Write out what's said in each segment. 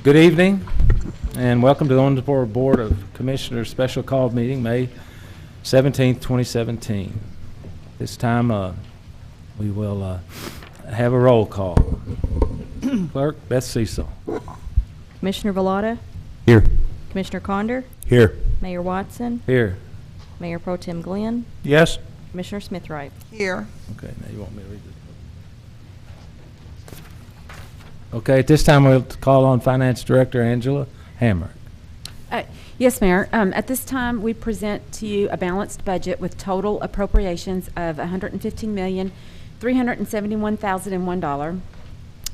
Good evening, and welcome to the Owensboro Board of Commissioners Special Call Meeting, May 17th, 2017. This time, we will have a roll call. Clerk, Beth Cecil. Commissioner Vallata, Here. Commissioner Conder, Here. Mayor Watson, Here. Mayor Pro Tem Glenn, Yes. Commissioner Smithright. Here. Okay, now you want me to read this? Okay, at this time, we'll call on Finance Director Angela Hammer. Yes, Mayor. At this time, we present to you a balanced budget with total appropriations of $115,371,001.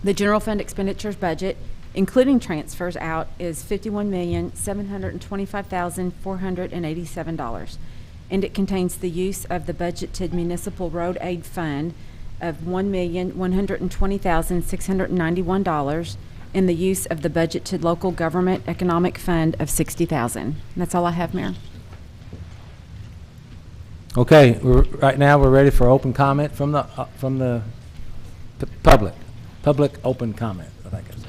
The general fund expenditures budget, including transfers out, is $51,725,487. And it contains the use of the budgeted municipal road aid fund of $1,120,691 and the use of the budgeted local government economic fund of $60,000. That's all I have, Mayor. Okay, right now we're ready for open comment from the public. Public open comment, I think it's.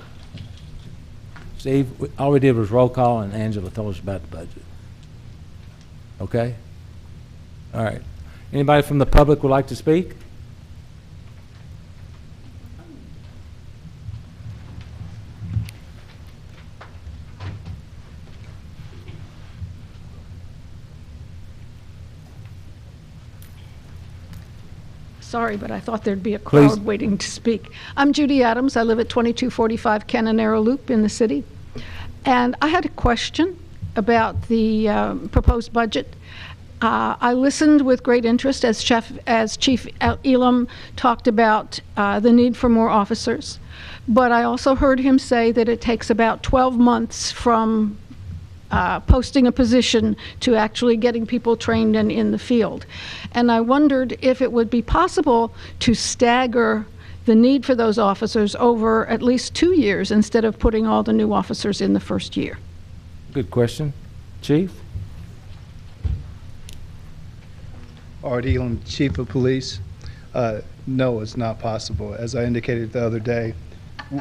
Steve, all we did was roll call, and Angela told us about the budget. Okay? All right. Anybody from the public would like to speak? Sorry, but I thought there'd be a crowd Please. waiting to speak. I'm Judy Adams. I live at 2245 Cananero Loop in the city. And I had a question about the proposed budget. I listened with great interest as Chief Elam talked about the need for more officers. But I also heard him say that it takes about 12 months from posting a position to actually getting people trained and in the field. And I wondered if it would be possible to stagger the need for those officers over at least 2 years instead of putting all the new officers in the first year. Good question. Chief? Art Elam, Chief of Police. No, it's not possible. As I indicated the other day,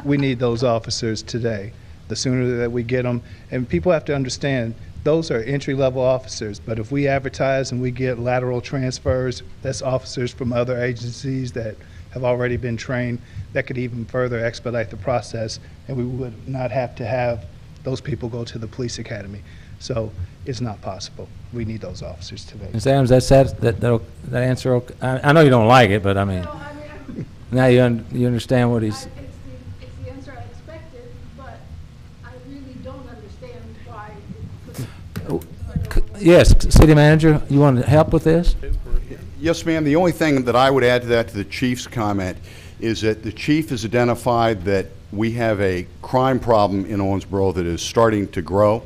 we need those officers today. The sooner that we get them, and people have to understand, those are entry-level officers, but if we advertise and we get lateral transfers, that's officers from other agencies that have already been trained, that could even further expedite the process, and we would not have to have those people go to the police academy. So it's not possible. We need those officers today. Ms. Adams, that answer okay? I know you don't like it, but I mean, now you understand what he's... It's the answer I expected, but I really don't understand why. Yes, City Manager, you want to help with this? Yes, ma'am. The only thing that I would add to that, to the chief's comment, is that the chief has identified that we have a crime problem in Owensboro that is starting to grow,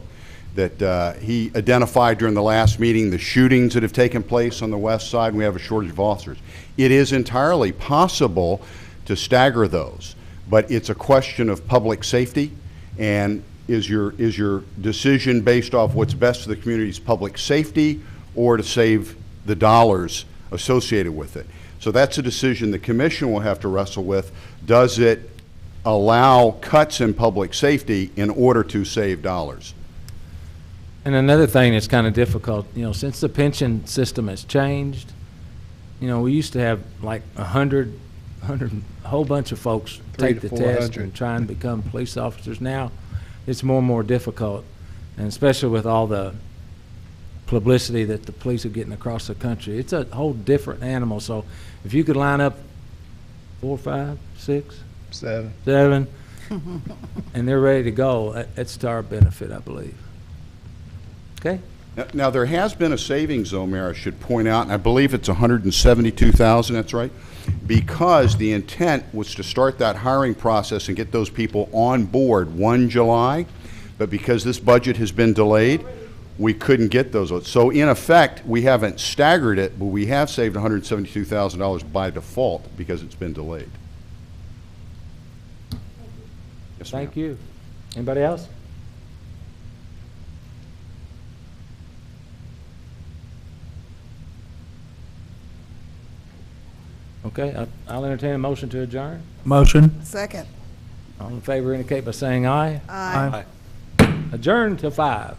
that he identified during the last meeting the shootings that have taken place on the west side, and we have a shortage of officers. It is entirely possible to stagger those, but it's a question of public safety, and is your decision based off what's best for the community's public safety or to save the dollars associated with it? So that's a decision the commission will have to wrestle with. Does it allow cuts in public safety in order to save dollars? And another thing that's kind of difficult, since the pension system has changed, we used to have like a whole bunch of folks 300 take to the test 400. and try and become police officers. Now, it's more and more difficult, and especially with all the publicity that the police are getting across the country. It's a whole different animal. So if you could line up 4, 5, 6, 7. 7, and they're ready to go, that's to our benefit, I believe. Okay? Now, there has been a savings, though, Mayor, I should point out, and I believe it's $172,000, that's right, because the intent was to start that hiring process and get those people on board 1 July, but because this budget has been delayed, we couldn't get those. So, in effect, we haven't staggered it, but we have saved $172,000 by default because it's been delayed. Yes, ma'am. Thank you. Anybody else? Okay, I'll entertain a motion to adjourn. Second. All in favor indicate by saying aye. Aye. Adjourn till 5.